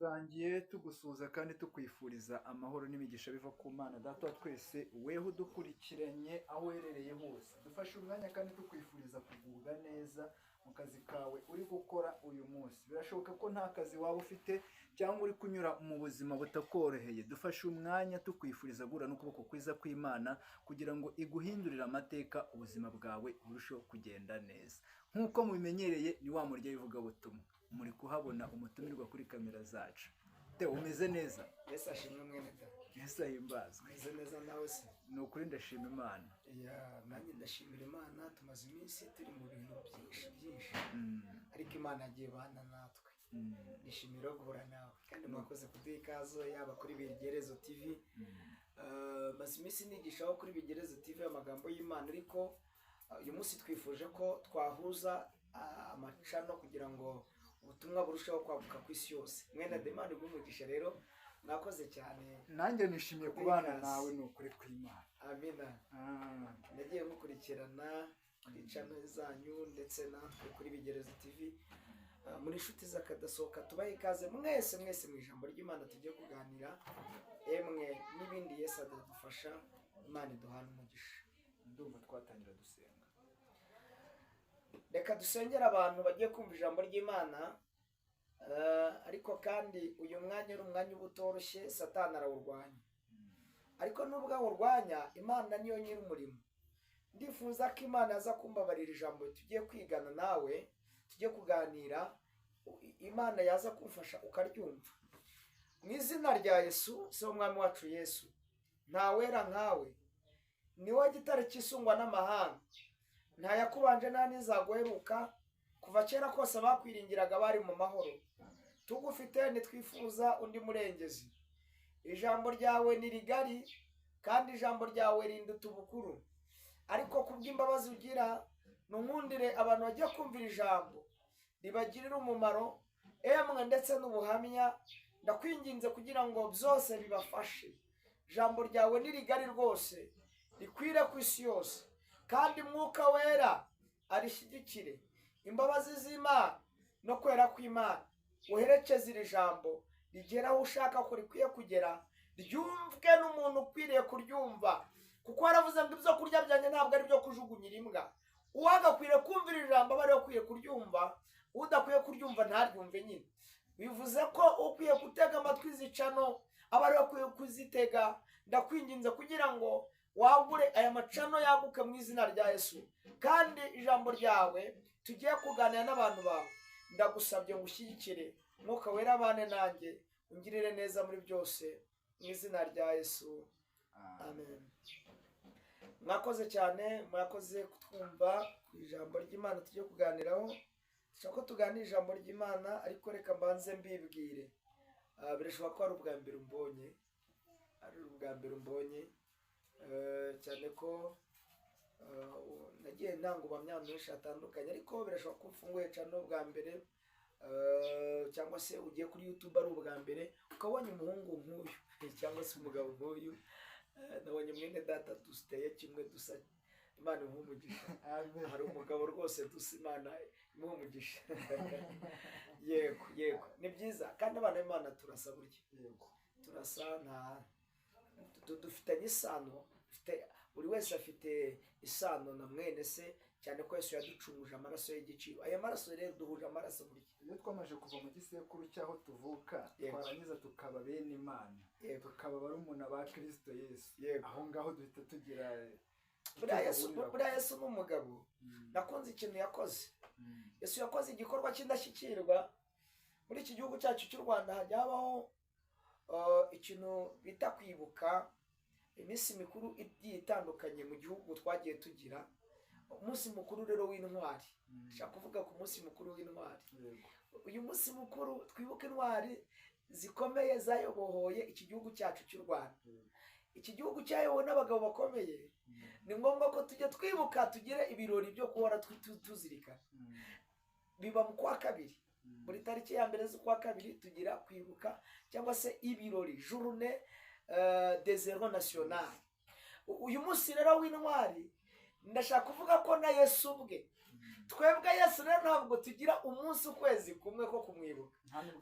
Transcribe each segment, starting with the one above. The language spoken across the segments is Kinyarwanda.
Tutangiye tugusuhuza kandi tukwifuriza amahoro n'imigisha biva ku Mana Data wa twese, weho udukurikiranye aho uherereye hose. Dufashe umwanya kandi tukwifuriza kugubwa neza mu kazi kawe uri gukora uyu munsi. Birashoboka ko nta kazi waba ufite cyangwa uri kunyura mu buzima butakoroheye. Dufashe umwanya tukwifuriza guhura n'ukuboko kwiza kw'Imana kugira ngo iguhindurire amateka, ubuzima bwawe burusheho kugenda neza. Nk'uko mubimenyereye, ni wa murya w'ivugabutumwa. Muri kuhabona umutumirwa kuri kamera zacu. Teo, umeze neza? Yesu ashimwe mwene da. Yesu ahimbazwe. Umeze neza nawe se? Ni ukuri ndashima Imana. Nanjye ndashimira Imana, tumaze iminsi turi mu bintu byinshi. Ariko Imana yagiye bana natwe. Nishimira guhura nawe. Kandi mwakoze kuduha ikaze yaba kuri Bigerezo TV. Maze iminsi nigishaho kuri Bigerezo TV amagambo y'Imana, ariko uyu munsi twifuje ko twahuza amacano kugira ngo ubutumwa burushaho kwaguka ku isi yose. Mwene Demani bw'umugisha rero mwakoze cyane. Nanjye nishimiye kubana nawe, ni ukuri kw'Imana. Amina. Nagiye gukurikirana kuri channel zanyu ndetse natwe kuri Bigerezo TV. Muri inshuti z'akadasohoka tubahe ikaze mwese mu ijambo ry'Imana tugiye kuganira, emwe n'ibindi Yesu adufasha. Imana iduhana umugisha. Ndumva twatangira dusenga. Reka dusengera abantu bagiye kumva ijambo ry'Imana, ariko kandi uyu mwanya ari umwanya ubutoroshye, Satani arawurwanya. Ariko nubwo awurwanya, Imana niyo nyir'umurimo. Ndifuza ko Imana yaza kumbabarira ijambo tugiye kwigana nawe, tugiye kuganira, Imana yaza kumfasha ukaryumva. Mu izina rya Yesu, se w'umwami wacu Yesu, nta wera nkawe, ni wowe gitare cyisungwa n'amahanga. Nta yakubanje nta n'izaguheruka, kuva kera kose abakwiringiraga bari mu mahoro. Tugufite ntitwifuza undi murengezi. Ijambo ryawe ni rigari kandi ijambo ryawe rinduta ubukuru. Ariko kubw'imbabazi ugira, nunkundire abantu bagiye kumvira ijambo ribagirira umumaro, emwe ndetse n'ubuhamya. Ndakwinginze kugira ngo byose bibafashe. Ijambo ryawe ni rigari rwose, rikwire ku isi yose, kandi Mwuka Wera arishyigikire. Imbabazi z'Imana no kwera kw'Imana uherekeze iri jambo rigera aho ushaka ko rikwiye kugera, ryumvwe n'umuntu ukwiriye kuryumva, kuko waravuze ngo ibyo kurya byanjye ntabwo ari byo kujugunyira imbwa. Uwagakwiriye kumvira ijambo aba ariwe ukwiye kuryumva, udakwiye kuryumva ntaryumve nyine. Bivuze ko ukwiye gutega amatwi izicano aba ariwe ukwiye kuzitega. Ndakwinginze kugira ngo wagure aya macano yaguke mu izina rya Yesu, kandi ijambo ryawe tugiye kuganira n'abantu bawe, ndagusabye ngo ushyigikire. Mwuka Wera abane nanjye, ungirire neza muri byose, mu izina rya Yesu, amen. Mwakoze cyane, mwakoze kutwumva ku ijambo ry'Imana tugiye kuganiraho. Dushaka ko tuganira ijambo ry'Imana, ariko reka mbanze mbibwire. Birashoboka ko ari ubwa mbere umbonye, cyane ko nagiye ntanga ubuhamya menshi atandukanye, ariko birashoboka ko ufunguye channel bwa mbere, cyangwa se ugiye kuri YouTube ari ubwa mbere ukabonye umuhungu nk'uyu cyangwa se umugabo nk'uyu. Nabonye mwene data duteye kimwe, dusa. Imana imuhe umugisha. Hari umugabo rwose dusa, Imana imuhe umugisha. Yego ni byiza, kandi abana b'Imana turasa burya. Turasa, dufitanye isano, buri wese afite isano na mwene se, cyane ko Yesu yaducunguje amaraso y'igiciro. Aya maraso rero duhuje amaraso burya. Iyo twamaje kuva mu gisekuru cyaho tuvuka, twarangiza tukaba bene Imana, tukaba barumuna ba Kristo Yesu. Aho ngaho duhita tugira buriya Yesu ni umugabo. Nakunze ikintu yakoze. Yesu yakoze igikorwa cy'indashyikirwa. Muri iki gihugu cyacu cy'u Rwanda hajya habaho ikintu bita kwibuka iminsi mikuru igiye itandukanye mu gihugu twagiye tugira. Umunsi mukuru rero w'intwari, nshaka kuvuga ku munsi mukuru w'intwari. Uyu munsi mukuru twibuka intwari zikomeye zayobohoye iki gihugu cyacu cy'u Rwanda. Iki gihugu cyayobowe n'abagabo bakomeye. Ni ngombwa ko tujya twibuka, tugire ibirori byo guhora tuzirikana. Biba mu kwa kabiri, buri tariki ya mbere z'ukwa kabiri tugira kwibuka cyangwa se ibirori, journée des héros nationaux. Uyu munsi rero w'intwari, ndashaka kuvuga ko na Yesu ubwe twebwe Yesu rero ntabwo tugira umunsi ukwezi kumwe ko kumwibuka,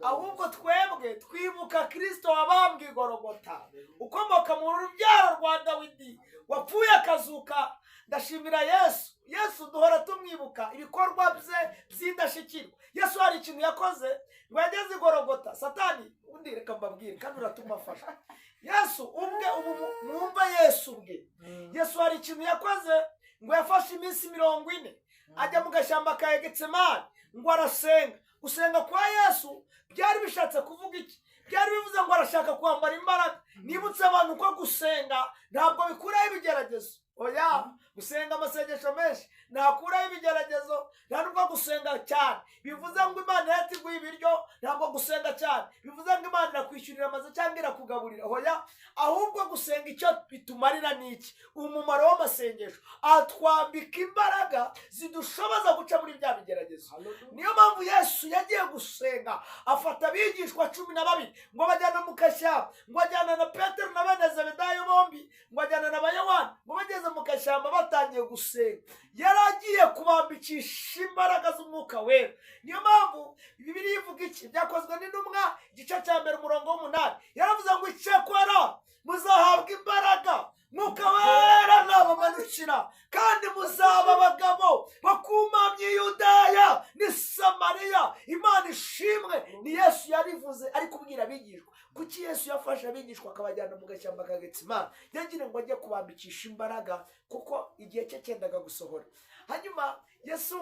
ahubwo twebwe twibuka Kristo wabambwe i Gologota, ukomoka mu rubyaro rwa Dawidi, wapfuye akazuka. Ndashimira Yesu. Yesu duhora tumwibuka ibikorwa bye by'indashyikirwa. Yesu hari ikintu yakoze ngo yageze i Gologota. Satani undi reka mbabwire kandi uratuma afasha. Yesu ubwe, ubu mwumva Yesu ubwe, Yesu hari ikintu yakoze ngo yafashe iminsi 40 ajya mu gashyamba ka Getsemani ngo arasenga. Gusenga kwa Yesu byari bishatse kuvuga iki? Byari bivuze ngo arashaka kwambara imbaraga. Nibutse abantu ko gusenga ntabwo bikuraho ibigeragezo. Oya, gusenga amasengesho menshi ntakuraho ibigeragezo, nta nubwo gusenga cyane bivuze ngo Imana yatiguye ibiryo, ntabwo gusenga cyane bivuze ngo Imana irakwishyurira amaze cyangwa irakugaburira. Oya, ahubwo gusenga icyo bitumarira n'iki? Umumaro w'amasengesho atwambika imbaraga zidushoboza guca muri bya bigeragezo. Niyo mpamvu Yesu yagiye gusenga, afata abigishwa 12 ngo bajyana mu kashyamba, ngo ajyana na Petero na bene Zebedayo bombi, ngo ajyana na Yohana, ngo bageze mu kashyamba batangiye gusenga. Yaragiye kubambikisha imbaraga z'Umwuka Wera. Niyo mpamvu Bibiliya ivuga iki? Byakozwe n'Intumwa igice cya 1 umurongo w'8, yaravuze ngo icyakora muzahabwa imbaraga Mwuka Wera nabamanukira, kandi muzaba abagabo bakumamye Yudaya ni Samariya. Imana ishimwe. Ni Yesu yarivuze ari kubwira abigishwa. Kuki Yesu yafashe abigishwa akabajyana mu gashyamba ka Getsemani? Yagira ngo ajye kubambikisha imbaraga kuko igihe cye cyendaga gusohora. Hanyuma Yesu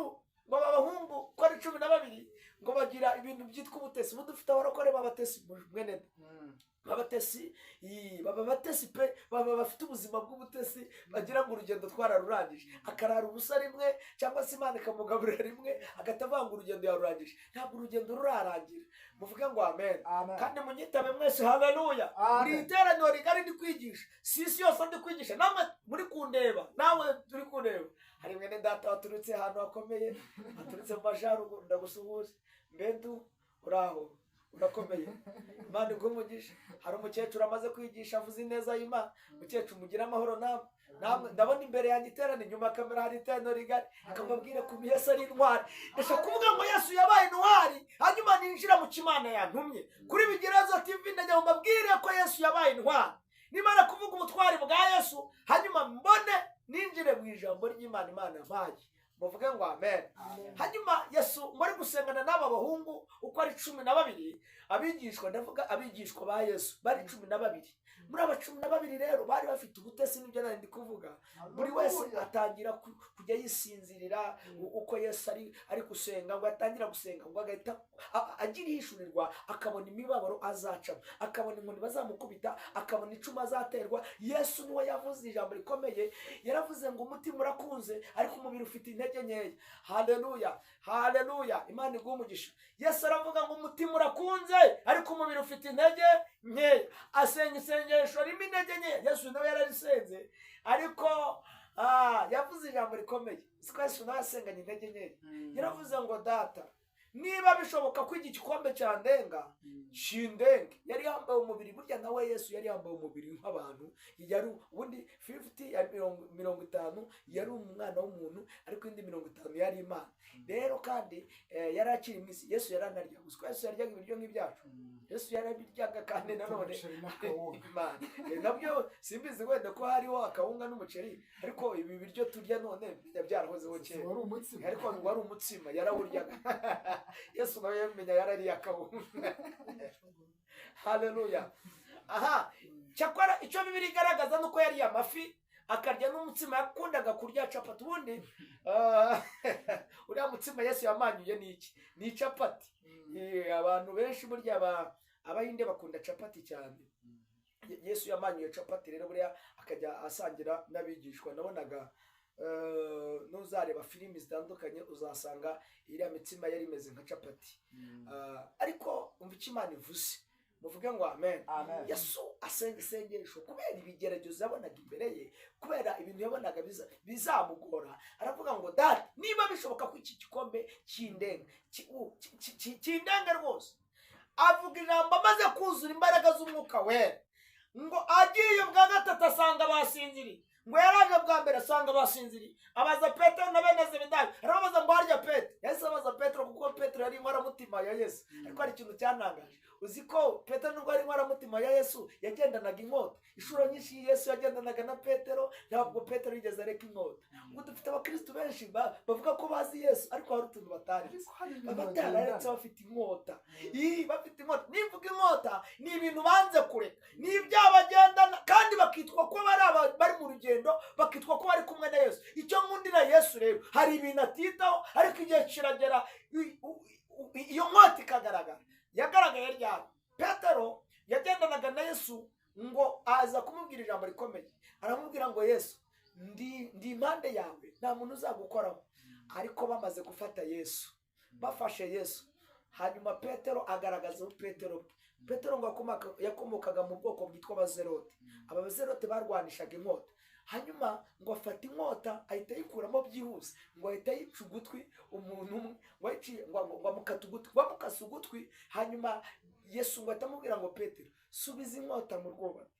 ngo abahungu ko ari 12 ngo bagira ibintu byitwa ubutesi. Mudufite abarokore babatesi mwene babatesi, baba batesi pe, baba bafite ubuzima bw'ubutesi, bagira ngo urugendo twararurangije, akarara ubusa rimwe cyangwa se Imana ikamugaburira rimwe agatavanga urugendo yarurangije. Ntabwo urugendo rurarangira. Muvuge ngo amen. Kandi munyitabe mwese haleluya. Muri iteraniro rigari ndi kwigisha, sisi yose ndi kwigisha, namwe muri kundeba, nawe turi kundeba. Hari mwene data waturutse ahantu hakomeye, aturutse mu majyaruguru, ndagusuhuza. Mbendu uraho urakomeye, Imana igumugisha. Hari umukecuru amaze kwigisha avuze neza y'Imana. Umukecuru mugira amahoro namwe. Ndabona imbere yanjye iterana, inyuma kamera hari iteraniro rigari, akababwira ko Yesu ari intwari. Ndashaka kuvuga ngo Yesu yabaye intwari, hanyuma ninjira mu kimana yantumye. Kuri Bigerazo TV ndajya mbabwire ko Yesu yabaye intwari. Nimara kuvuga ubutwari bwa Yesu, hanyuma mbone ninjire mu ijambo ry'Imana Imana yabaye. Muvuge ngo amen. Hanyuma Yesu muri gusengana n'aba bahungu uko ari 12, abigishwa, ndavuga abigishwa ba Yesu bari 12. Muri aba 12 rero bari bafite ubutesi, n'ibyo nari ndi kuvuga. Buri wese atangira kujya yisinzirira uko Yesu ari gusenga, ngo atangira gusenga, ngo agahita agira ihishurirwa, akabona imibabaro azacamo, akabona inkoni bazamukubita, akabona icumu azaterwa. Yesu niwe yavuze ijambo rikomeye. Yaravuze ngo umutima urakunze ariko umubiri ufite intege nkeya. Haleluya, haleluya. Imana igumugisha. Yesu aravuga ngo umutima urakunze ariko umubiri ufite intege nkeya. Asenga isengesho ririmo intege nkeya. Yesu nawe yararisenze, ariko yavuze ijambo rikomeye. Siko Yesu nawe asenganye intege nkeya. Yaravuze ngo Data, niba bishoboka ko iki gikombe cyandenga shindenge. Yari yambaye umubiri, burya nawe Yesu yari yambaye umubiri nk'abantu. Yari ubundi 50 ya 50 yari umwana w'umuntu, ariko indi 50 yari Imana. Rero kandi yari akiri imisi. Yesu yaranarya. Gusa Yesu yaryaga ibiryo nk'ibyacu. Yesu yarabiryaga kandi nanone Imana. Nabyo simbizi wenda ko hariho akawunga n'umuceri, ariko ibi biryo turya none byarahozeho kera. Ariko wari umutsima yarawuryaga. Yesu nawe yamenya yarariye akawunga. Haleluya. Aha, cyakora icyo Bibiliya igaragaza nuko yari amafi akarya n'umutsima. Yakundaga kurya capati. Ubundi uriya mutsima Yesu yamanyuye n'iki? Ni capati. Abantu benshi burya abahinde bakunda capati cyane. Yesu yamanyuye capati rero buriya akajya asangira n'abigishwa. Nabonaga nuzareba filimi zitandukanye uzasanga iriya mitsima yari imeze nka capati. Ariko umva icyo Imana ivuze. Muvuge ngo amen. Yesu asenga isengesho kubera ibigeragezo yabonaga imbere ye, kubera ibintu yabonaga bizamugora. Aravuga ngo Data, niba bishoboka ko iki gikombe kindenga rwose. Avuga ijambo amaze kuzura imbaraga z'Umwuka Wera, ngo agiye bwa gatatu asanga basinziriye, ngo yaraje bwa mbere asanga basinziriye, abaza Petero na bene Zebedayo, arababaza ngo harya Petero, yahise abaza Petero kuko Petero yari inkoramutima ya Yesu. Ariko hari ikintu cyantangaje, uzi ko Petero nubwo ari inkoramutima ya Yesu yagendanaga inkota. Inshuro nyinshi Yesu yagendanaga na Petero, ntabwo Petero yigeze areka inkota. Ubwo dufite abakristo benshi bavuga ko bazi Yesu ariko hari utuntu batari batararetse bafite inkota. Bafite inkota, nivuga inkota ni ibintu banze kureka, ni ibyabagendana kandi bakitwa ko bari mu rugendo, bakitwa ko bari kumwe na Yesu. Icyo nkundira Yesu rero, hari ibintu atitaho ariko igihe kiragera iyo nkota ikagaragara. Yagaragaye ryari? Petero yagendanaga na Yesu ngo aza kumubwira ijambo rikomeye, aramubwira ngo Yesu ndi impande yawe, nta muntu uzagukoraho. Ariko bamaze gufata Yesu, bafashe Yesu, hanyuma Petero agaragaza Petero ngo yakomokaga mu bwoko bwitwa abazerote. Abazerote barwanishaga inkota, hanyuma ngo afata inkota ahita yikuramo byihuse, ngo ahita yica ugutwi umuntu umwe, ngo amukata ugutwi, bamukase ugutwi. Hanyuma Yesu ngo atamubwira ngo Petero subiza inkota mu rwubati,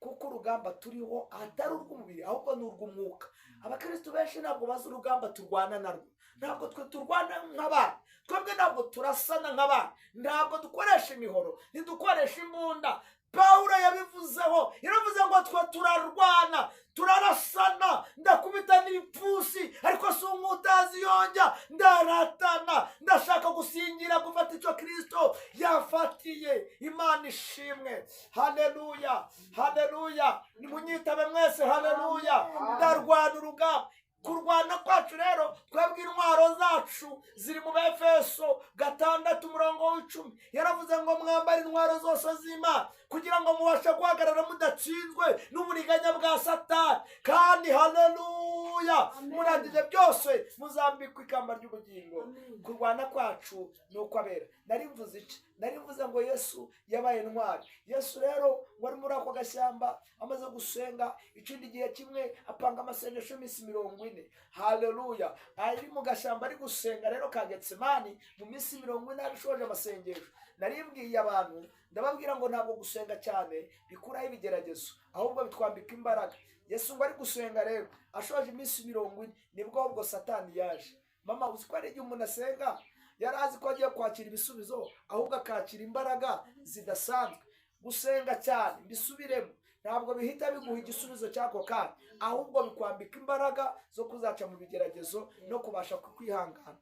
kuko urugamba turiho atari urw'umubiri ahubwo ni urw'umwuka. Abakristo benshi ntabwo bazi urugamba turwana narwo, ntabwo twe turwana nk'abandi, twebwe ntabwo turasana nk'abandi, ntabwo dukoresha imihoro, ntidukoresha imbunda. Pawulo yabivuzeho, yaravuze ngo twe turarwana, turarasana, ndakubita n'ibipfusi ariko si umutazi yonja, ndaratana, ndashaka gusingira gufata icyo Kristo yafatiye. Imana ishimwe, haleluya, haleluya. Nimunyitabe mwese, haleluya. Ndarwana urugamba. Kurwana kwacu rero, twebwe intwaro zacu ziri mu Efeso 6:10. Yaravuze ngo mwambare intwaro zose z'Imana kugira ngo mubashe guhagarara mudatsinzwe n'uburiganya bwa Satani, kandi haleluya murangije byose muzambikwa ikamba ry'ubugingo. Kurwana kwacu ni uko abera. Narivuze ngo Yesu yabaye intwari. Yesu rero wari muri ako gashyamba amaze gusenga, ikindi gihe kimwe apanga amasengesho y'iminsi 40. Haleluya. Ari mu gashyamba ari gusenga rero ka Getsemani mu minsi 40 abishoje amasengesho. Naribwiye abantu ndababwira ngo ntabwo gusenga cyane bikuraho ibigeragezo, ahubwo bitwambika imbaraga. Yesu ngo ari gusenga rero ashoje iminsi 40 nibwo ubwo Satani yaje. Mama uzi ko ari igihe umuntu asenga yari azi ko agiye kwakira ibisubizo, ahubwo akakira imbaraga zidasanzwe. Gusenga cyane mbisubiremo, ntabwo bihita biguha igisubizo cyako kandi ahubwo bikwambika imbaraga zo kuzaca mu bigeragezo no kubasha kwihangana.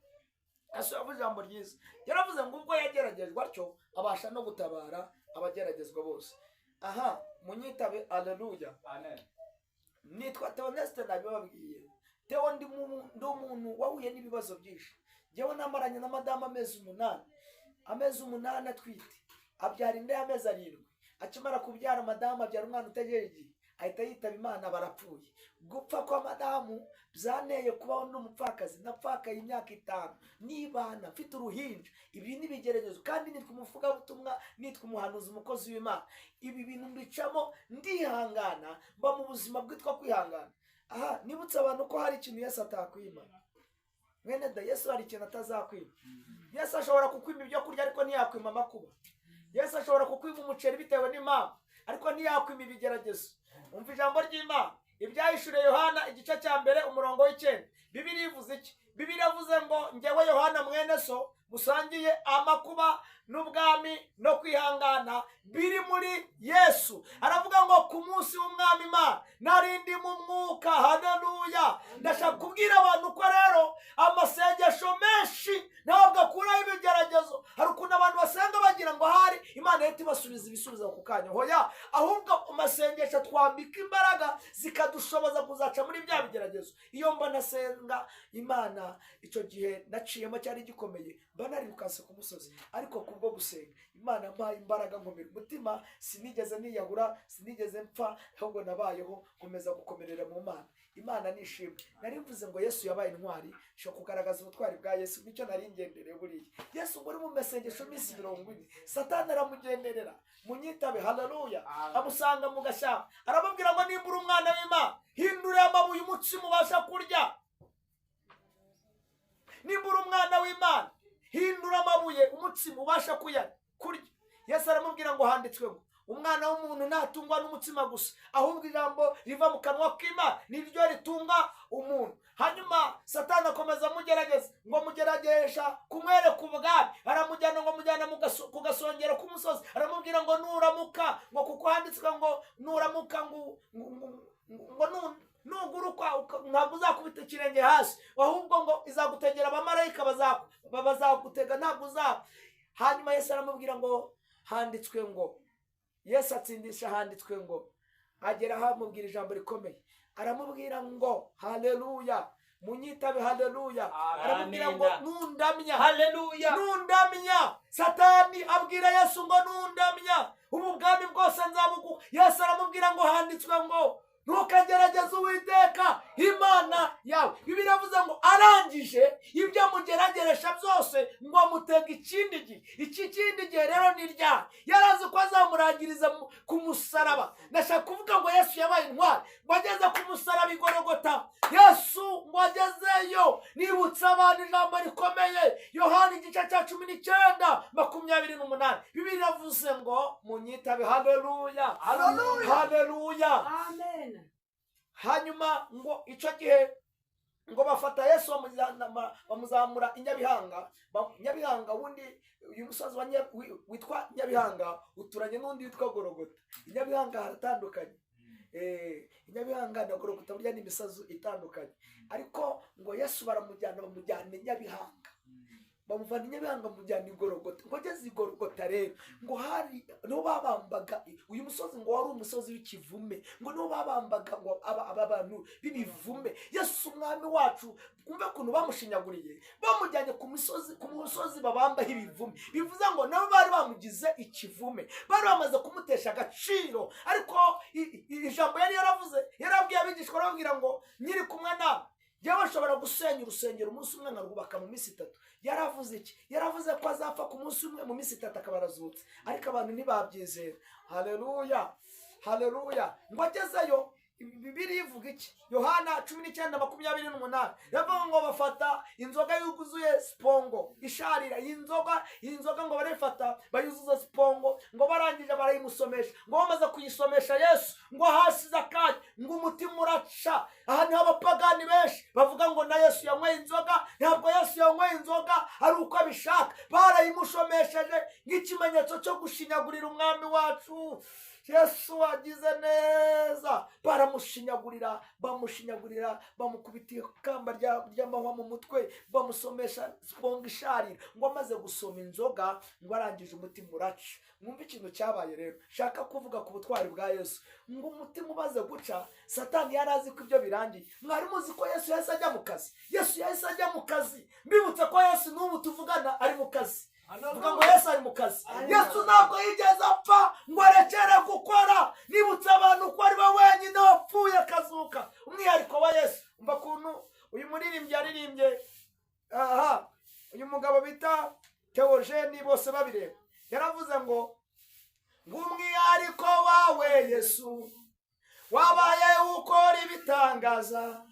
Yesu yavuze ijambo ryiza, yaravuze ngo ubwo yageragejwe atyo abasha no gutabara abageragezwa bose. Aha munyitabe, haleluya, amen. Nitwa Theoneste, nabibabwiye. Theo ndi umuntu wahuye n'ibibazo byinshi. Jewe namaranye na madama amezi 8 atwite, abyara inda y'amezi 7. Akimara kubyara madama abyara umwana utegeye igihe, ahita yitaba Imana, barapfuye. Gupfa kwa madamu byanteye kubaho n'umupfakazi, napfakaye imyaka 5 nibana mfite uruhinja. Ibi ni bigeragezo kandi nitwa umuvuga butumwa, nitwa umuhanuzi, umukozi w'Imana. Ibi bintu mbicamo ndihangana, mba mu buzima bwitwa kwihangana. Aha nibutse abantu ko hari ikintu Yesu atakwima. Mwene da, Yesu hari ikintu atazakwima. Yesu ashobora kukwima ibyo kurya ariko ntiyakwima amakuba. Yesu ashobora kukwima umuceri bitewe n'impamvu ariko ntiyakwima ibigeragezo. Umva ijambo ry'Imana, Ibyahishuriye Yohana igice cya 1:9. Bibiliya ivuze iki? Bibiliya yavuze ngo njyewe Yohana mwene so musangiye amakuba n'ubwami no kwihangana biri muri Yesu. Aravuga ngo ku munsi w'umwami Imana narindi mu mwuka. Haleluya. Ndashaka kubwira abantu ko rero amasengesho menshi ntabwo akuraho ibigeragezo. Hari ukuntu abantu basenga bagira ngo hari Imana yahita ibasubiza ibisubizo ku kanya. Hoya, ahubwo amasengesho twambika imbaraga zikadushoboza kuzaca muri bya bigeragezo. Iyo mba nasenga Imana, icyo gihe naciyemo cyari gikomeye, mba narirukanse ku musozi, ariko kubwo gusenga Imana mpaye imbaraga nkomera umutima, sinigeze niyahura, sinigeze mpfa, ahubwo nabayeho nkomeza gukomerera mu Mana. Imana nishimwe. Narivuze ngo Yesu yabaye intwari, sho kugaragaza ubutwari bwa Yesu, nicyo nari ngendereye buriya. Yesu muri mu masengesho minsi 40, Satani aramugenderera. Munyitabe, haleluya. Amusanga mu gashyamba, arababwira ngo nimbura umwana w'Imana, hindure amabuye umutsima ubasha kurya. Nimbura umwana w'Imana, hindura amabuye umutsima ubasha kurya. Yesu aramubwira ngo handitswe ngo umwana w'umuntu ntatungwa n'umutsima gusa, ahubwo ijambo riva mu kanwa k'Imana niryo ritunga umuntu. Hanyuma Satani akomeza amugerageza, ngo mugeragesha kumwereka ubwami, aramujyana ngo mujyana ku gasongero k'umusozi, aramubwira ngo nuramuka, ngo kuko handitswe ngo nuramuka ngo nuguruka ntabwo uzakubita ikirenge hasi, ahubwo ngo izagutegera abamarayika bazagutega ntabwo uzapfa. Hanyuma Yesu aramubwira ngo handitswe ngo, Yesu atsindisha handitswe ngo, agera aho amubwira ijambo rikomeye, aramubwira ngo haleluya, munyitabe haleluya. Aramubwira ngo nundamya, haleluya, nundamya. Satani abwira Yesu ngo nundamya ubu bwami bwose nzabuguha. Yesu aramubwira ngo handitswe ngo ntukagerageze Uwiteka Imana yawe. Bibiliya iravuze ngo arangije ibyo mugerageresha byose ngo amutega ikindi gihe. Iki kindi gihe rero ni ryari? Yarazi ko azamurangiriza ku musaraba. Ndashaka kuvuga ngo Yesu yabaye intwari, ngo ageze ku musaraba i Gologota. Yesu ngo agezeyo, nibutsa abantu ijambo rikomeye, Yohana igice cya 19:28. Bibiliya iravuze ngo munyitabe, haleluya, haleluya, haleluya, amen. Hanyuma ngo icyo gihe ngo bafata Yesu bamuzamura i Nyabihanga. Nyabihanga wundi, uyu musozi witwa Nyabihanga uturanye n'undi witwa Gologota. Nyabihanga haratandukanye, Nyabihanga na Gologota burya ni imisozi itandukanye, ariko ngo Yesu baramujyana i Nyabihanga, bamuvana i Nyabihanga bamujyana i Gologota. Ngo ageze i Gologota rero ngo hari no babambaga uyu musozi, ngo wari umusozi w'ikivume, ngo no babambaga ngo aba bantu b'ibivume. Yesu umwami wacu, kumva kuntu bamushinyaguriye, bamujyanye ku musozi babambaho ibivume. Bivuze ngo nabo bari bamugize ikivume, bari bamaze kumutesha agaciro. Ariko ijambo yari yaravuze, yarabwiye abigishwa, arababwira ngo nyiri kumwe nawe yewe ashobora gusenya urusengero umunsi umwe nkarwubaka mu minsi 3. Yaravuze iki? Yaravuze ko azapfa ku munsi umwe, mu minsi 3 akaba arazutse. Ariko abantu ntibabyizera. Haleluya, haleluya. Ngo agezeyo, Bibiliya ivuga iki? Yohana 19:28 yavuga ngo bafata inzoga yuzuye sipongo isharira. iyi nzoga ngo barayifata bayuzuza sipongo, ngo barangije barayimusomesha. Ngo bamaze kuyisomesha Yesu, ngo hasize akanya, ngo umutima uraca. Aha niho abapagani benshi bavuga ngo na Yesu yanyweye inzoga. Ntabwo Yesu yanyweye inzoga ari uko abishaka, barayimushomesheje nk'ikimenyetso cyo gushinyagurira umwami wacu. Yesu wagize neza, baramushinyagurira, bamukubitiye ikamba ry'amahwa mu mutwe, bamusomesha sipongo isharira. Ngo amaze gusoma inzoga, ngo arangije umutima uraca. Mwumva ikintu cyabaye rero. Shaka kuvuga ku butwari bwa Yesu. Ngo umutima umaze guca, Satani yarazi ko ibyo birangiye. Mwari muzi ko Yesu yahise ajya mu kazi? Yesu yahise ajya mu kazi. Mbibutse ko Yesu n'ubu tuvugana ari mu kazi. Vuga ngo Yesu ari mu kazi. Yesu ntabwo yigeze apfa ngo arekere gukora. Nibutse abantu ko ari we wenyine wapfuye akazuka. Umwihariko wa Yesu, umva kuntu uyu muririmbyi yaririmbye. Uyu mugabo bita Theogene, bose babireba, yaravuze ngo umwihariko wawe Yesu wabaye ukora ibitangaza,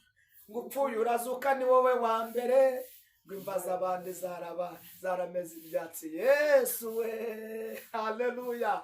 ngo upfuye urazuka ni wowe wa mbere, ngo imbaza abandi zarameze ibyatsi. Yesu we, haleluya.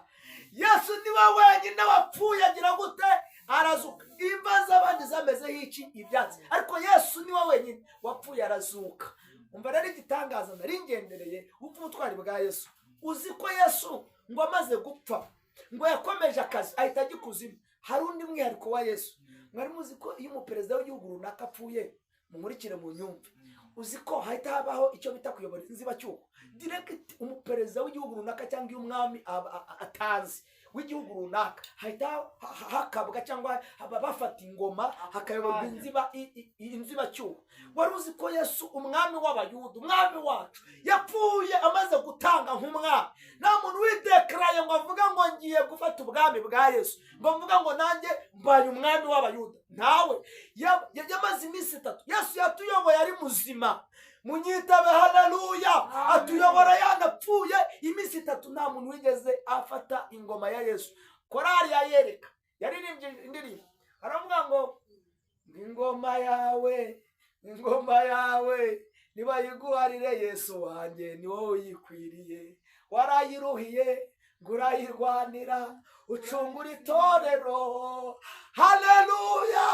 Yesu ni we wenyine wapfuye agira gute? Arazuka. Imbaza abandi zamezeho iki? Ibyatsi. Ariko Yesu ni we wenyine wapfuye arazuka. Umva rero igitangaza nari ngendereye upfa ubutwari bwa Yesu. Uzi ko Yesu ngo amaze gupfa, ngo yakomeje akazi ahita agikuzimu. Hari undi mwihariko wa Yesu. Mwari muzi ko iyo umuperezida w'igihugu runaka apfuye, mumurikire mu nyumve, uzi ko hahita habaho icyo bita kuyobora inzibacyuho direct. Umuperezida w'igihugu runaka cyangwa iyo umwami atanze w'igihugu runaka, hahita hakabwa cyangwa bafata ingoma hakayoborwa inzibacyuho. Wari uzi ko Yesu umwami w'abayuda, umwami wacu, yapfuye amaze gutanga nk'umwami. Nta muntu widekaraye ngo avuga ngo ngiye gufata ubwami bwa Yesu, ngo mvuga ngo nanjye mbaye umwami w'abayuda. Nawe yamaze iminsi 3 Yesu yatuyoboye ari muzima. Munyitabe, haleluya. Atuyobora yanapfuye iminsi 3, nta muntu wigeze afata ingoma ya Yesu. Korali ya Yereka yaririmbye indirimbo, aravuga ngo ingoma yawe niba yiguharire Yesu wanjye, ni wowe uyikwiriye. Warayiruhiye ngo urayirwanira ucungura itorero. Haleluya!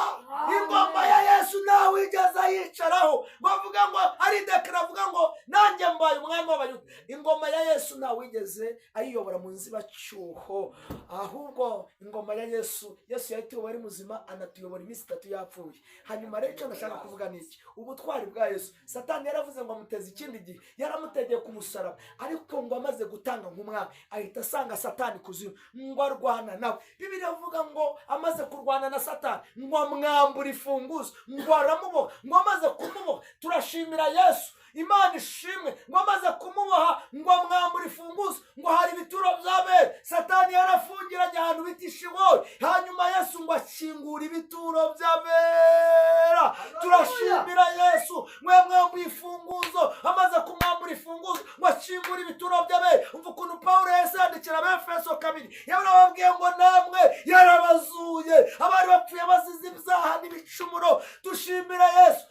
Ingoma ya Yesu ntawe wigeze ayicaraho ngo avuga ngo ari dekara avuga ngo nanjye mbaye umwami w'abayuda. Ingoma ya Yesu ntawe wigeze ayiyobora mu nzibacyuho, ahubwo ingoma ya Yesu yayituyoboye ari muzima, anatuyobora iminsi 3 yapfuye. Hanyuma rero icyo ndashaka kuvuga ni iki? Ubutwari bwa Yesu. Satani yaravuze ngo amuteze ikindi gihe, yaramutegeye ku musaraba, ariko ngo amaze gutanga nk'umwami ahita asanga Satani kuzimu ngo arwana nawe. Bibiliya ivuga ngo amaze kurwana na Satani ngo amwambura ifunguzo, ngo aramuboha. Ngo amaze kumuboha, turashimira Yesu, Imana ishimwe, ngo amaze kumuboha ngo amwambura ifunguzo, ngo hari ibituro by'abera. Satani yarafungiranye ahantu bita Ishibori, hanyuma Yesu ngo akingura ibituro by'abera. Turashimira Yesu, mwamwambuye ifunguzo, amaze kumwambura ifunguzo ngo akingura ibituro by'abera. Umva ukuntu Pawulo yandikira Abefeso 2, yarababwiye ngo namwe yarabazuye abari bapfuye bazize ibyaha n'ibicumuro. Dushimira Yesu.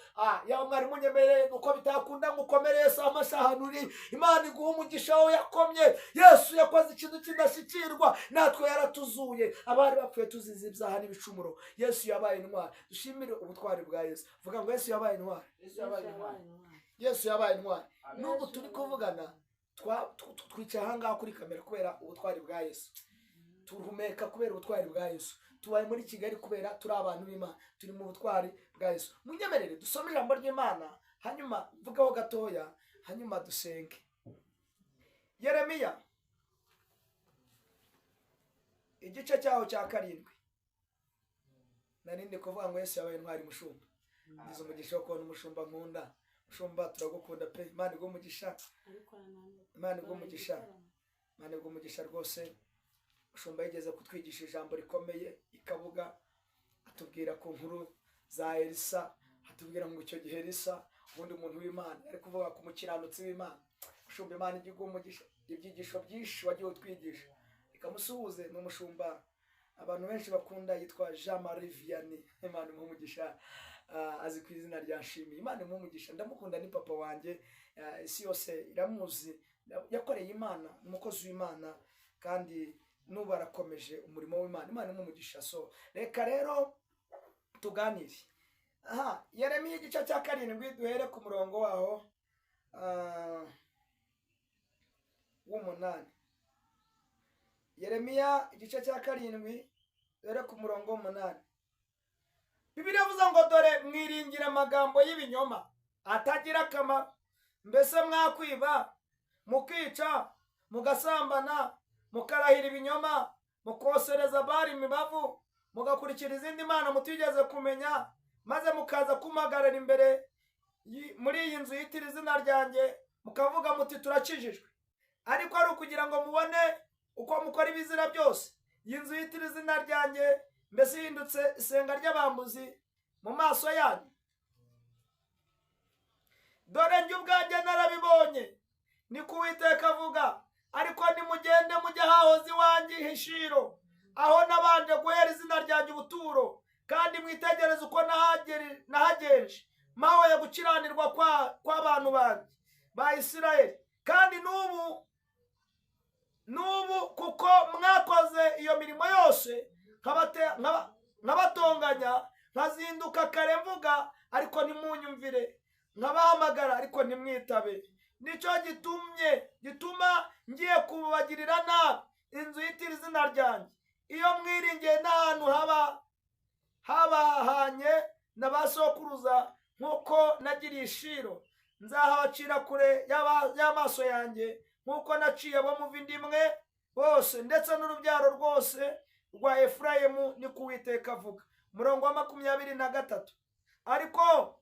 Yawe mwari munyemereye nuko bitakunda ngukomere Yesu amashahanuri. Imana iguha umugisha wo yakomye. Yesu yakoze ikintu kidashikirwa, natwe yaratuzuye abari bapfuye tuzize ibyaha n'ibicumuro. Yesu yabaye intwari. Dushimire ubutwari bwa Yesu. Vuga ngo Yesu yabaye intwari. Yesu yabaye intwari. N'ubu turi kuvugana twicaye ahangaha kuri kamera kubera ubutwari bwa Yesu. Turumeka kubera ubutwari bwa Yesu. Tubaye muri Kigali kubera turi abantu b'Imana, turi mu butwari bwa Yesu. Munyemerere dusome ijambo ry'Imana, hanyuma vugaho gatoya, hanyuma dusenge. Yeremiya igice cyaho cya 7. Narinde kuvuga ngo Yesu yabaye intwari mushumba. Ndizo umugisha ko n'umushumba nkunda. Mushumba turagukunda pe. Imana iguha umugisha. Imana iguha umugisha. Imana iguha umugisha rwose. Mushumba yigeze kutwigisha ijambo rikomeye ikavuga, atubwira ku nkuru za Elisa, atubwira ngo icyo gihe Elisa ubundi umuntu w'Imana ari kuvuga ku mukiranutsi w'Imana. Mushumba Imana iguha umugisha, ibyigisho byinshi wagiye utwigisha. Ikamusuhuze n'umushumba abantu benshi bakunda yitwa Jean Marie Vianney. Imana iguha umugisha, azi ku izina rya Nshimi. Imana iguha umugisha, ndamukunda, ni papa wanjye, isi yose iramuzi, yakoreye Imana, umukozi w'Imana, kandi nubu arakomeje umurimo w'Imana. Imana n'umugisha. So reka rero tuganire. Yeremiya igice cya 7 duhere ku murongo waho w'8. Yeremiya igice cya 7 duhere ku murongo w'8. Bibiliya ivuga ngo dore mwiringira amagambo y'ibinyoma atagira akamaro, mbese mwakwiba, mukica, mugasambana, mukarahira ibinyoma, mukosereza Bali imibavu, mugakurikira izindi mana mutigeze kumenya, maze mukaza kumpagarara imbere muri iyi nzu yitira izina ryanjye, mukavuga muti turakijijwe. Ariko ari ukugira ngo mubone uko mukora ibizira byose. Iyi nzu yitira izina ryanjye mbese ihindutse isenga ry'abambuzi mu maso yanyu. Dore njye ubwanjye narabibonye, ni ko Uwiteka avuga. Ariko nimugende mujye hahoze iwanjye hishiro, aho nabanje guhera izina ryanjye ubuturo, kandi mwitegereze uko nahagenje mahoye gukiranirwa kw'abantu banjye ba Isirayeli. Kandi nubu kuko mwakoze iyo mirimo yose, nkabatonganya, nkazinduka kare mvuga ariko ntimunyumvire, nkabahamagara ariko ntimwitabe. Nicyo gituma ngiye kubagirira nabi inzu yitira izina ryanjye. Iyo mwiringiye n'ahantu habahanye na ba sokuruza nk'uko nagiriye Shilo, nzahabacira kure y'amaso yanjye nk'uko naciye abo muva inda imwe bose, ndetse n'urubyaro rwose rwa Efurayimu, ni ko Uwiteka avuga. Murongo wa 23. Ariko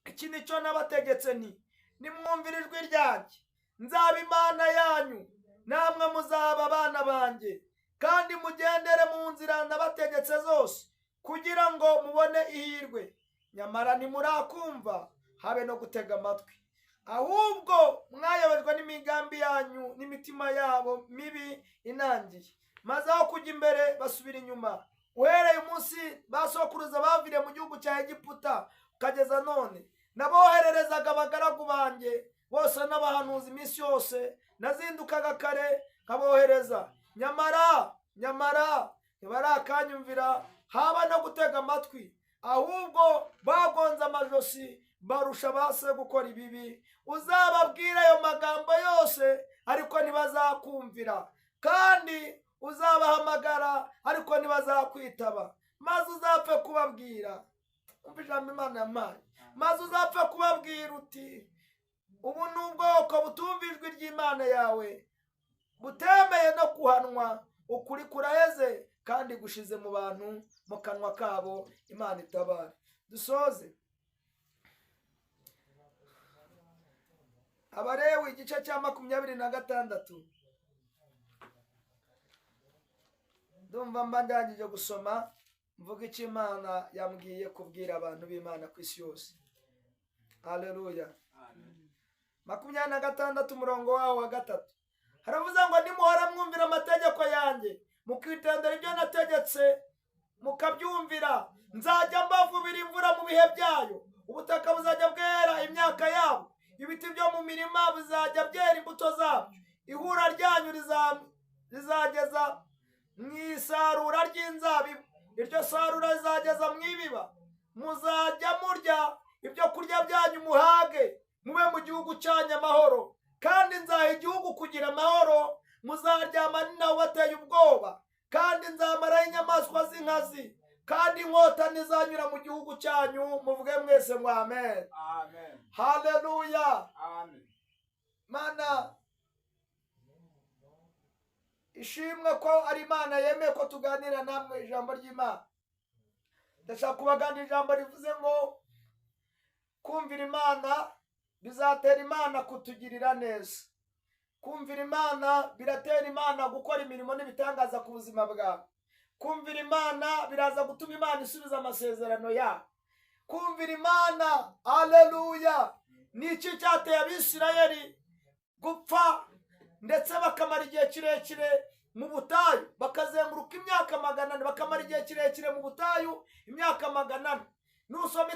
iki nicyo nabategetse nti, nimwumvira ijwi ryanjye, nzaba Imana yanyu, namwe muzaba abana banjye, kandi mugendere mu nzira nabategetse zose, kugira ngo mubone ihirwe. Nyamara ntimurakumva, habe no gutega amatwi, ahubwo mwayobejwe n'imigambi yanyu n'imitima yabo mibi inangiye, maze aho kujya imbere basubira inyuma. Uhereye umunsi basokuruza baviriye mu gihugu cya Egiputa ukageza none, nabohererezaga abagaragu banjye bose n'abahanuzi iminsi yose, nazindukaga kare nkabohereza. nyamara ntibarakanyumvira haba no gutega amatwi, ahubwo bagonze amajosi barusha base gukora ibibi. Uzababwira ayo magambo yose ariko ntibazakumvira, kandi uzabahamagara ariko ntibazakwitaba, maze uzapfe kubabwira, umva ijambo Imana yampaye, maze uzapfe kubabwira uti ubu ni ubwoko butumva ijwi ry'Imana yawe, butemeye no kuhanwa, ukuri kuraheze kandi gushize mu bantu mu kanwa kabo. Imana itabare. Dusoze Abalewi igice cya 26. Ndumva mba ndangije gusoma mvuga icyo Imana yambwiye kubwira abantu b'Imana ku isi yose. Haleluya. 26 umurongo wawo wa 3 haravuze ngo nimuhora mwumvira amategeko yanjye mukitondera ibyo nategetse mukabyumvira, nzajya mbavubira imvura mu bihe byayo, ubutaka buzajya bwera imyaka yabo, ibiti byo mu mirima bizajya byera imbuto zabyo, ihura ryanyu rizageza mu isarura ry'inzabibu, iryo sarura rizageza mu ibiba, muzajya murya ibyo kurya byanyu muhage, mube mu gihugu cyanyu amahoro, kandi nzaha igihugu kugira amahoro, muzaryama ninawe bateye ubwoba, kandi nzamaraho inyamaswa z'inkazi, kandi inkota ntizanyura mu gihugu cyanyu. Muvuge mwese ngo amen. Haleluya. Mana ishimwe ko ari Imana yemeye ko tuganira namwe ijambo ry'Imana. Ndashaka kubaganira ijambo rivuze ngo kumvira Imana bizatera Imana kutugirira neza. Kumvira Imana biratera Imana gukora imirimo n'ibitangaza ku buzima bwawe. Kumvira Imana biraza gutuma Imana isubiza amasezerano yawe. Kumvira Imana, haleluya, niki cyateye Abisirayeli gupfa ndetse bakamara igihe kirekire mu butayu, bakazenguruka imyaka 400, bakamara igihe kirekire mu butayu imyaka 400. Nusoma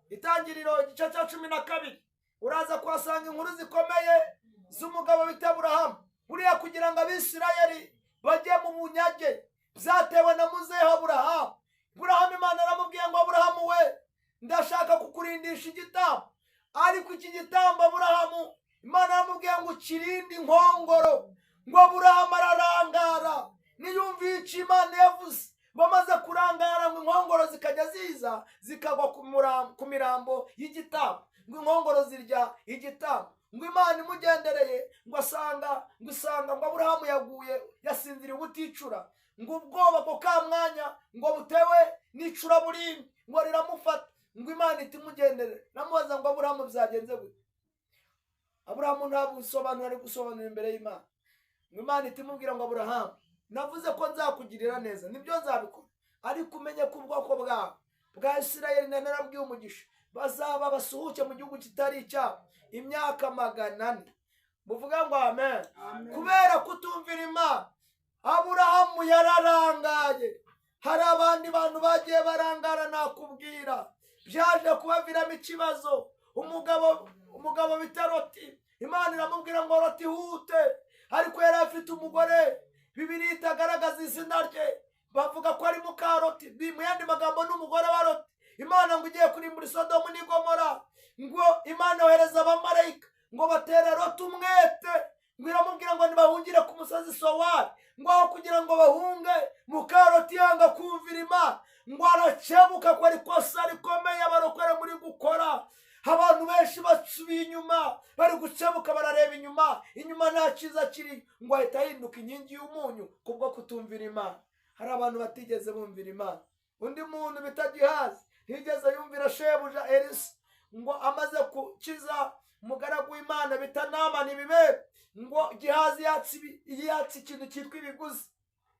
Itangiriro igice cya 12 uraza kuhasanga inkuru zikomeye z'umugabo bita Aburahamu. Buriya kugira ngo Abisirayeli bajye mu bunyage byatewe na muzehe Aburahamu. Imana aramubwiye ngo Aburahamu we, ndashaka kukurindisha igitambo, ariko iki gitambo Aburahamu Imana aramubwiye ngo kirinde inkongoro. Ngo Aburahamu ararangara niyumviye icyo Imana yavuze, bamaze kurangara ngo inkongoro zikajya ziza zikagwa ku mirambo y'igitambo, ngo inkongoro zirya igitambo. Ngo Imana imugendereye ngo asanga ngo Aburahamu yaguye yasinziriye ubuticura, ngo ubwoba bwo ka mwanya ngo butewe n'icura burindi ngo riramufata. Ngo Imana itimugendere namubaza ngo Aburahamu byagenze gute. Aburahamu nta busobanuro ari gusobanura imbere y'Imana. Ngo Imana itimubwira ngo Aburahamu, navuze ko nzakugirira neza, nibyo nzabikora, ariko umenye ko ubwoko bwa Isirayeli narabwiye umugisha bazaba basuhuke mu gihugu kitari icyabo imyaka 400. Muvuga ngo amen. Kubera kutumvira Imana Aburahamu yararangaye. Hari abandi bantu bagiye barangara nakubwira, byaje kubaviramo ikibazo. Umugabo bita Loti, Imana iramubwira ngo Loti hute, ariko yari afite umugore Bibiliya itagaragaza izina rye, bavuga ko ari muka Loti, mu yandi magambo n'umugore wa Loti. Imana ngo igiye kurimbura Sodomu n'i Gomora, ngo Imana yohereza abamarayika ngo batere Loti umwete, ngo iramubwira ngo ntibahungire ku musozi Sowari, ngo aho kugira ngo bahunge muka Loti yanga kumvira Imana, ngo arakebuka ko ari kosa rikomeye abarokore muri gukora. Abantu benshi basubiye inyuma, bari gukebuka barareba inyuma nta cyiza kiri, ngo ahita ahinduka inkingi y'umunyu kubwo kutumvira Imana. Hari abantu batigeze bumvira Imana. Undi muntu bita Gihazi ntigeze yumvira shebuja Elisa, ngo amaze gukiza umugaragu w'Imana bita Namani ibibere, ngo Gihazi yatsi ikintu cyitwa ibiguzi,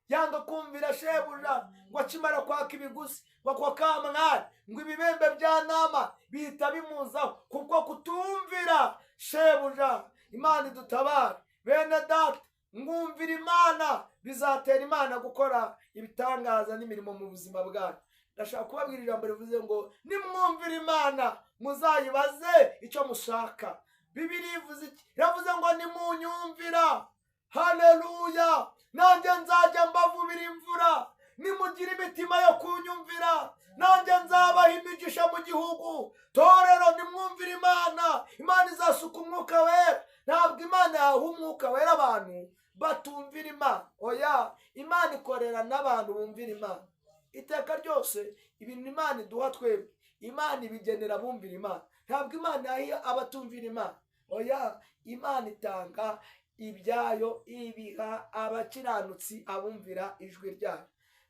yanga kumvira shebuja. Ngo akimara kwaka ibiguzi kwa kamwari, ngo ibibembe bya Nama bihita bimuzaho kuko kutumvira shebuja. Imana idutabara bene data, mwumvira Imana bizatera Imana gukora ibitangaza n'imirimo mu buzima bwanyu. Ndashaka kubabwira ijambo rivuze ngo nimwumvira Imana muzayibaze icyo mushaka. Bibiliya ivuze iki? Iravuze ngo nimunyumvira haleluya. Nanjye nzajya mbavubira imvura nimugira imitima yo kunyumvira, nanjye nzabaha imigisha mu gihugu. Torero nimwumvire Imana, Imana izasuka umwuka wera. Ntabwo Imana yaha umwuka wera abantu batumvira Imana, oya, Imana ikorera n'abantu bumvira Imana. Iteka ryose ibintu Imana iduha twebwe, Imana ibigenera abumvira Imana. Ntabwo Imana yaha abatumvira Imana, oya, Imana itanga ibyayo ibiha abakiranutsi abumvira ijwi ryayo.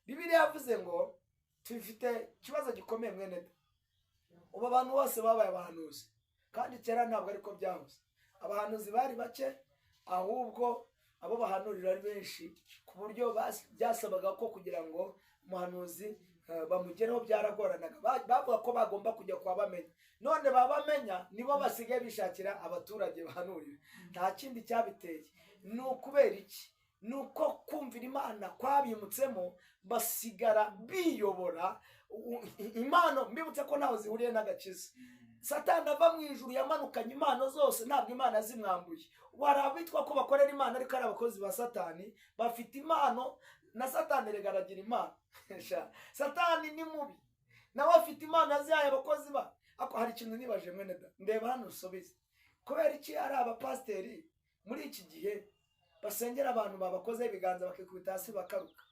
Bibiliya yavuze ngo tufite ikibazo gikomeye mwene da. Ubu abantu bose babaye abahanuzi, kandi kera ntabwo ariko byahoze. Abahanuzi bari bake, ahubwo abo bahanurira ari benshi, ku buryo byasabaga ko kugira ngo umuhanuzi bamugereho byaragoranaga. Bavuga ko bagomba kujya kwa bamenya, none babamenya nibo basigaye bishakira abaturage bahanurira. Nta kindi cyabiteye, ni ukubera iki? Ni uko kumvira Imana kwabimutsemo, basigara biyobora impano. Mbibutse ko ntaho zihuriye n'agakiza. Satani ava mu ijuru yamanukanye impano zose, ntabwo Imana zimwambuye. Wari abitwa ko bakorera Imana ariko ari abakozi ba Satani, bafite impano. Na Satani rega aragira impano. Satani ni mubi, nawe afite impano azihaye abakozi ba. Ako hari ikintu nibaje mwene da, ndeba hano usubize. Kubera iki ari abapasiteri muri iki gihe basengera abantu babakoze ibiganza bakikubita hasi bakaruka?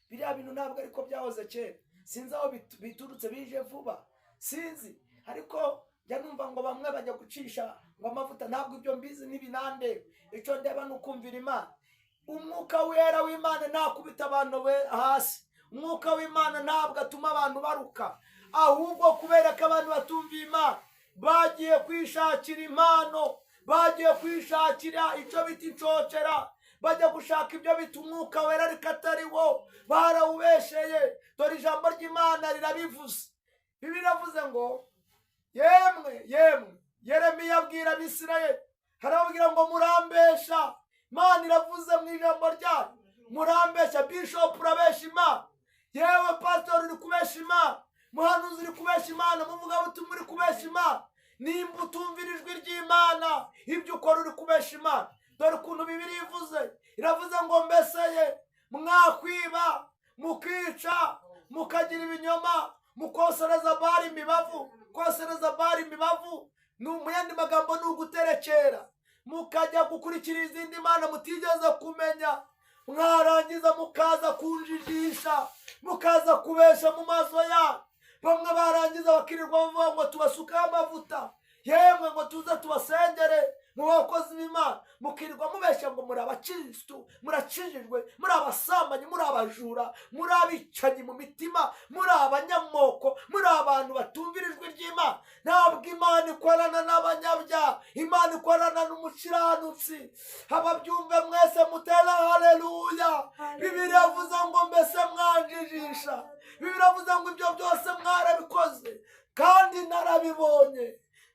Biriya bintu ntabwo ariko byahoze kera. Sinzi aho biturutse, bije vuba sinzi, ariko njya numva ngo bamwe bajya gucisha ngo amavuta. Ntabwo ibyo mbizi n'ibinande, icyo ndeba ni ukumvira Imana. Umwuka wera w'Imana ntakubita abantu hasi. Umwuka w'Imana ntabwo atuma abantu baruka, ahubwo kubera ko abantu batumviye Imana bagiye kwishakira impano, bagiye kwishakira icyo bita incocera, bajya gushaka ibyo bita umwuka wera ariko atari wo, barawubesheye. Dore ijambo ry'Imana rirabivuze. Bibiliya iravuze ngo yemwe Yeremiya abwira Abisirayeli, harababwira ngo murambesha. Imana iravuze mu ijambo ryayo, murambesha. Bishop urabesha Imana, yewe pastor uri kubesha Imana, muhanuzi uri kubesha Imana, muvugabutumwa uri kubesha Imana. Nimba utumvira ijwi ry'Imana, ibyo ukora uri kubesha Imana. Dore ukuntu Bibiliya ivuze, iravuze ngo mbeseye mwakwiba, mukica, mukagira ibinyoma, mukosereza Bali imibavu. Kosereza Bali imibavu mu yandi magambo ni uguterekera, mukajya gukurikira izindi mana mutigeze kumenya. Mwarangiza mukaza kunjijisha, mukaza kubesha mu maso ya bamwe. Barangiza bakirirwa bavuga ngo tubasukaho amavuta, yemwe ngo tuze tubasengere mu bakozi b'Imana. Mukirirwa mubesha ngo muri abakristo, murakijijwe, muri abasambanyi, muri abajura, muri abicanyi mu mitima, muri abanyamoko, muri abantu batumvira ijwi ry'Imana. Ntabwo Imana ikorana n'abanyabyaha, Imana ikorana n'umukiranutsi. Ababyumve mwese mutera haleluya. Bibiliya yavuze ngo mbese mwanjijisha. Bibiliya yavuze ngo ibyo byose mwarabikoze, kandi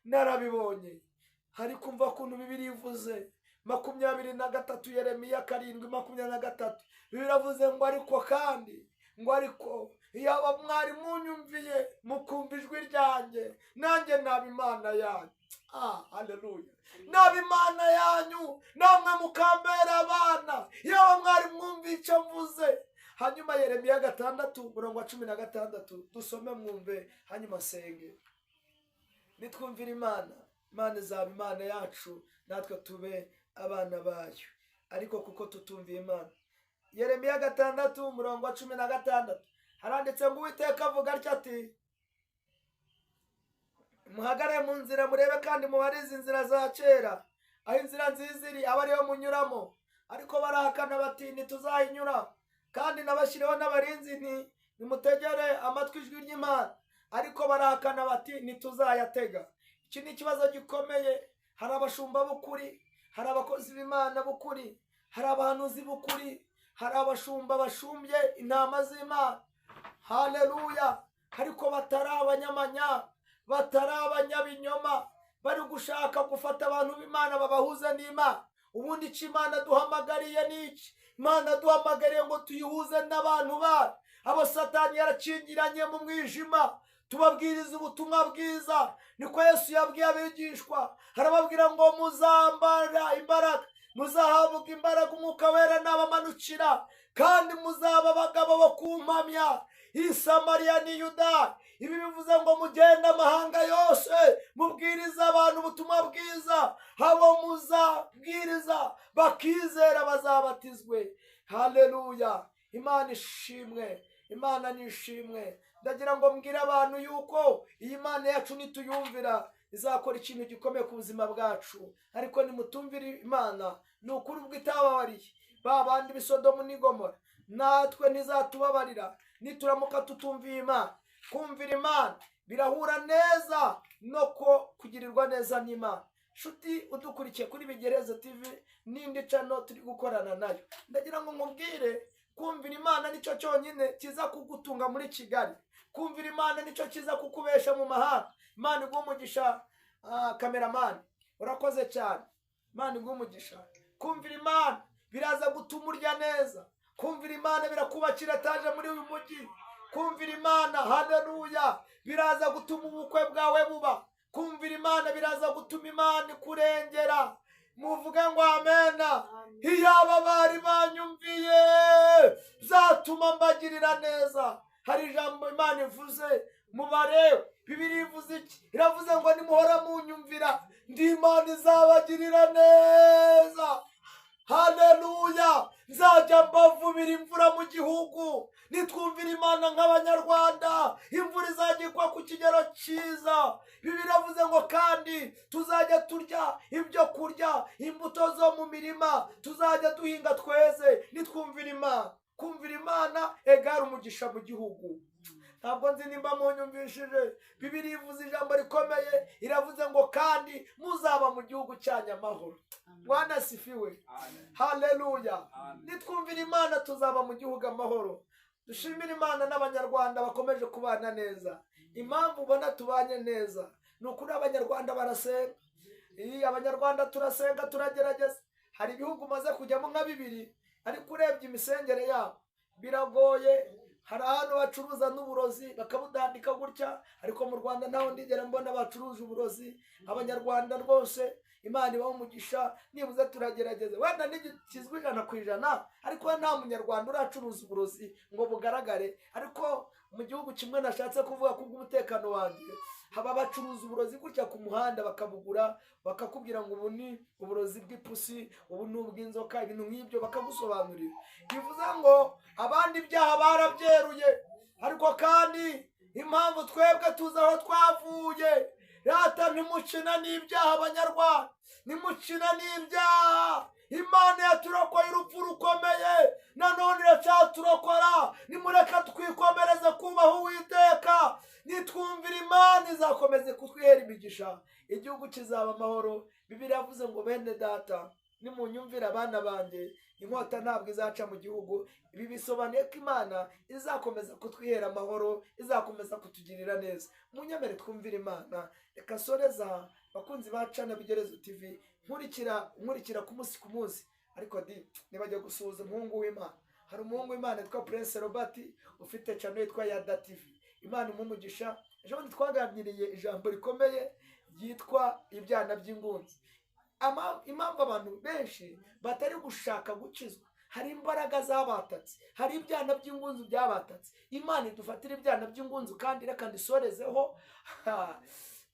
narabibonye. Hari kumva kuntu Bibiliya ivuze 23 Yeremiya 7:23. Bibiliya yavuze ngo ariko kandi ngo ariko yaba mwari munyumviye mukumva ijwi ryanjye, nanjye naba Imana yanyu. Haleluya. Naba Imana yanyu, namwe mukambera abana, yaba mwari mwumva icyo mvuze. Hanyuma Yeremiya 6:16 dusome mwumve, hanyuma senge. Nitwumvira Imana, Imana izaba Imana yacu, natwe tube abana bayo. Ariko kuko tutumviye Imana. Yeremiya 6:16 haranditse ngo Uwiteka avuga atya ati, muhagare mu nzira murebe kandi mubarize inzira za kera, aho inzira nziza iri aba ariyo munyuramo. Ariko barahakana bati ntituzayinyura, kandi nabashyireho n'abarinzi nti nimutegere amatwi ijwi ry'Imana. Ariko barahakana bati ntituzayatega. Iki ni ikibazo gikomeye. Hari abashumba b'ukuri, hari abakozi b'Imana b'ukuri, hari abahanuzi b'ukuri, hari abashumba bashumbye intama z'Imana. Haleluya. Ariko batari abanyamanya, batari abanyabinyoma, bari gushaka gufata abantu b'Imana babahuza n'Imana. Ubundi icyo Imana duhamagariye ni iki? Imana duhamagariye ngo tuyihuze n'abantu bayo. Abo Satani yaracingiranye mu mwijima, tubabwiriza ubutumwa bwiza. Niko Yesu yabwiye abigishwa, harababwira ngo muzambara imbaraga muzahabwa imbaraga umwuka wera n'abamanukira, kandi muzaba abagabo bo kumpamya i Samariya n'i Yuda. Ibi bivuze ngo mugende amahanga yose mubwiriza abantu ubutumwa bwiza, abo muzabwiriza bakizera bazabatizwe. Haleluya! Imana ishimwe, Imana nishimwe. Ndagira ngo mbwire abantu yuko iyi Mana yacu nituyumvira izakora ikintu gikomeye ku buzima bwacu, ariko nimutumvira Imana ni ukuri ubwo itababariye ba bandi b'i Sodomu n'i Gomora, natwe ntizatubabarira nituramuka tutumviye Imana. Kumvira Imana birahura neza no kugirirwa neza n'Imana. Nshuti udukurikiye kuri Bigereza TV n'indi channel turi gukorana nayo, ndagira ngo nkubwire kumvira Imana nicyo cyonyine kiza kugutunga muri Kigali. Kumvira Imana nicyo kiza kukubesha mu mahanga. Imana iguhe umugisha. Cameraman urakoze cyane, Imana iguhe umugisha. Kumvira Imana biraza gutuma urya neza. Kumvira Imana birakubakira etaje muri uyu mujyi. Kumvira Imana, haleluya, biraza gutuma ubukwe bwawe buba. Kumvira Imana biraza gutuma Imana ikurengera. Muvuge ngo amena. Iyaba bari banyumviye zatuma mbagirira neza. Hari ijambo Imana ivuze mu Balewi. Bibiliya ivuze iki? Iravuze ngo nimuhora munyumvira ndi Imana izabagirira neza. Haleluya! Nzajya mbavubira imvura mu gihugu. Nitwumvira Imana nk'Abanyarwanda, imvura izagikwa ku kigero cyiza. Bibiliya iravuze ngo kandi tuzajya turya ibyo kurya, imbuto zo mu mirima tuzajya duhinga tweze. Nitwumvira Imana. Kumvira Imana egara umugisha mu gihugu. Ntabwo nzi nimba munyumvishije. Bibiliya ivuze ijambo rikomeye, iravuze ngo kandi muzaba mu gihugu cyanyu amahoro. Bwana asifiwe. Haleluya. Nitwumvira Imana tuzaba mu gihugu amahoro. Dushimira Imana n'Abanyarwanda bakomeje kubana neza. Impamvu ubona tubanye neza ni ukuri Abanyarwanda barasenga. Abanyarwanda turasenga, turagerageza. Hari ibihugu maze kujyamo nka 2, ariko urebye imisengere yabo biragoye. Hari ahantu bacuruza n'uburozi bakabudandika gutya, ariko mu Rwanda ntaho ndigera mbona bacuruza uburozi. Abanyarwanda rwose Imana ibahe umugisha, nibuze turagerageza. Wenda ntigizwe 100%, ariko nta munyarwanda uracuruza uburozi ngo bugaragare. Ariko mu gihugu kimwe nashatse kuvuga ku bw'umutekano wanjye, haba bacuruza uburozi gutya ku muhanda bakabugura, bakakubwira ngo ubu ni uburozi bw'ipusi, ubu ni ubw'inzoka, ibintu nk'ibyo bakagusobanurira. Bivuze ngo abandi ibyaha barabyeruye, ariko kandi impamvu twebwe tuzi aho twavuye. Rata ntimukina n'ibyaha Abanyarwanda, ntimukina n'ibyaha. Imana yaturokoye urupfu rukomeye, nanone iracyaturokora. Nimureka twikomereze kubaha Uwiteka. Nitwumvira Imana izakomeze kutwihera imigisha, igihugu kizaba amahoro. Bibiliya yavuze ngo bene data nimunyumvira abana banjye, inkota ntabwo izaca mu gihugu. Ibi bisobanuye ko Imana izakomeza kutwihera amahoro, izakomeza kutugirira neza. Munyemere twumvira Imana. Reka soreza bakunzi ba Channel Bigereza TV, nkurikira ku munsi ku munsi. Ariko nibajya gusuhuza umuhungu w'Imana. Hari umuhungu w'Imana yitwa Prince Robert, ufite channel yitwa Yada TV. Imana imumugisha. Ejo bundi twaganiriye ijambo rikomeye ryitwa ibyana by'ingunzi. Impamvu abantu benshi batari gushaka gukizwa, hari imbaraga zabatatse, hari ibyana by'ingunzi byabatatse. Imana idufatira ibyana by'ingunzi, kandi reka ndisorezeho.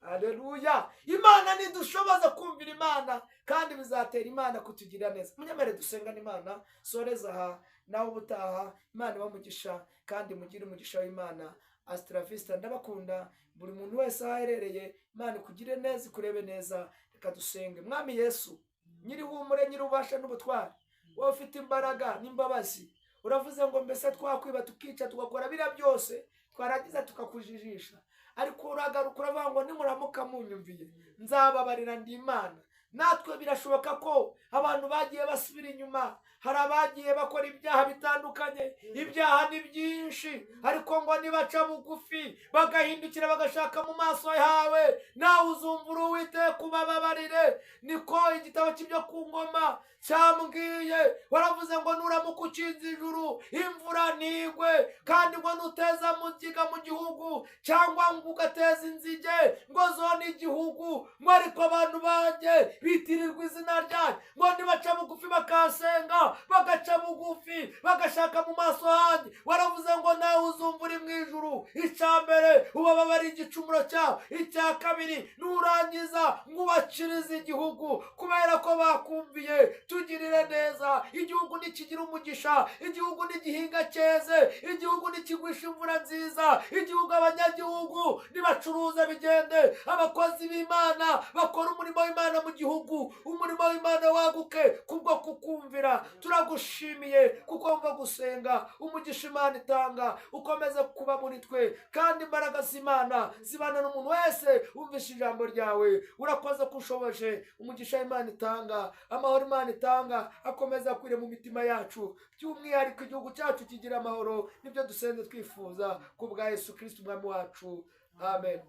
Haleluya. Imana nidushoboza kumvira Imana, kandi bizatera Imana kutugira neza. Munyemere dusengane Imana. Soreza aha nawe ubutaha. Imana ibamugisha, kandi mugire umugisha w'Imana. Astra Vista. Ndabakunda buri muntu wese aherereye. Imana ikugire neza, ikurebe neza. Reka dusenge. Mwami Yesu, nyiri humure, nyiri ubasha n'ubutwari, wowe ufite imbaraga n'imbabazi, uravuze ngo mbese twakwiba tukica tugakora bira byose, twaragiza tukakujijisha, ariko uragaruka uravuga ngo nimuramuka munyumviye nzababarira ndi Imana. Natwe birashoboka ko abantu bagiye basubira inyuma, hari abagiye bakora ibyaha bitandukanye. Ibyaha ni byinshi, ariko ngo nibaca bugufi bagahindukira bagashaka mu maso yawe, nawe uzumvura Uwiteka ubababarire. Niko igitabo cy'ibyo ku ngoma cyambwiye. Waravuze ngo nuramuka ukinze ijuru imvura ntigwe, kandi ngo nuteza mugiga mu gihugu, cyangwa ngo ugateza inzige ngo zone igihugu, ngo ariko abantu banjye bitirirwa izina ryanyu, ngo nibaca bugufi bakasenga, bagaca bugufi bagashaka mu maso hanjye, waravuze ngo nawe uzumva uri mu ijuru. Icya mbere ubababare igicumuro cyawe, icya kabiri nurangiza ngo ubakirize igihugu, kubera ko bakumviye. Tugirire neza igihugu, nikigira umugisha, igihugu nigihinga cyeze, igihugu nikigwisha imvura nziza, igihugu abanyagihugu nibacuruza bigende, abakozi b'Imana bakora umurimo w'Imana mu gihugu, umurimo w'Imana waguke kubwo kukumvira. Turagushimiye kuko wumva gusenga, umugisha Imana itanga ukomeze kuba muri twe, kandi imbaraga z'Imana zibana n'umuntu wese wumvisha ijambo ryawe. Urakoze kushoboje, umugisha Imana itanga, amahoro Imana itanga akomeza kwire mu mitima yacu, by'umwihariko igihugu cyacu kigira amahoro. Nibyo dusenze twifuza ku bwa Yesu Kristo umwami wacu, amen.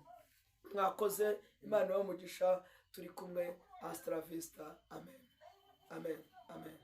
Mwakoze, Imana y'umugisha, turi kumwe. Hasta la vista, amen, amen, amen.